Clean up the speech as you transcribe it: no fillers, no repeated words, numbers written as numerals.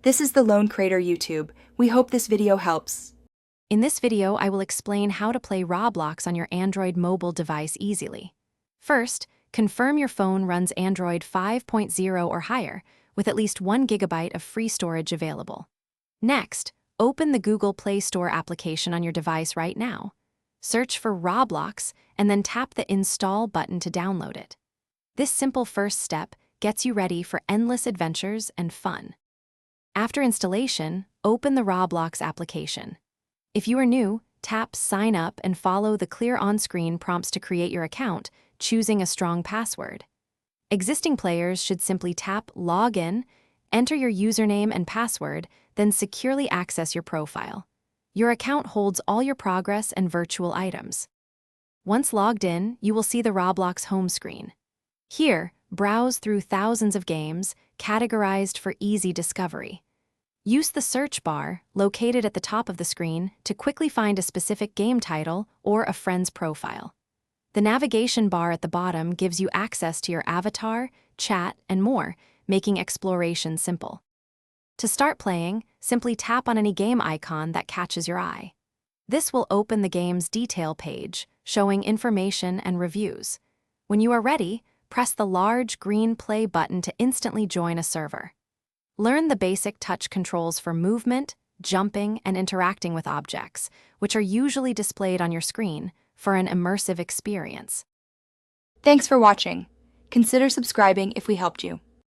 This is the Lone Crater YouTube. We hope this video helps. In this video, I will explain how to play Roblox on your Android mobile device easily. First, confirm your phone runs Android 5.0 or higher, with at least 1 GB of free storage available. Next, open the Google Play Store application on your device right now. Search for Roblox and then tap the Install button to download it. This simple first step gets you ready for endless adventures and fun. After installation, open the Roblox application. If you are new, tap Sign Up and follow the clear on-screen prompts to create your account, choosing a strong password. Existing players should simply tap Log In, enter your username and password, then securely access your profile. Your account holds all your progress and virtual items. Once logged in, you will see the Roblox home screen. Here, browse through thousands of games, categorized for easy discovery. Use the search bar, located at the top of the screen, to quickly find a specific game title or a friend's profile. The navigation bar at the bottom gives you access to your avatar, chat, and more, making exploration simple. To start playing, simply tap on any game icon that catches your eye. This will open the game's detail page, showing information and reviews. When you are ready, press the large green play button to instantly join a server. Learn the basic touch controls for movement, jumping, and interacting with objects, which are usually displayed on your screen, for an immersive experience. Thanks for watching. Consider subscribing if we helped you.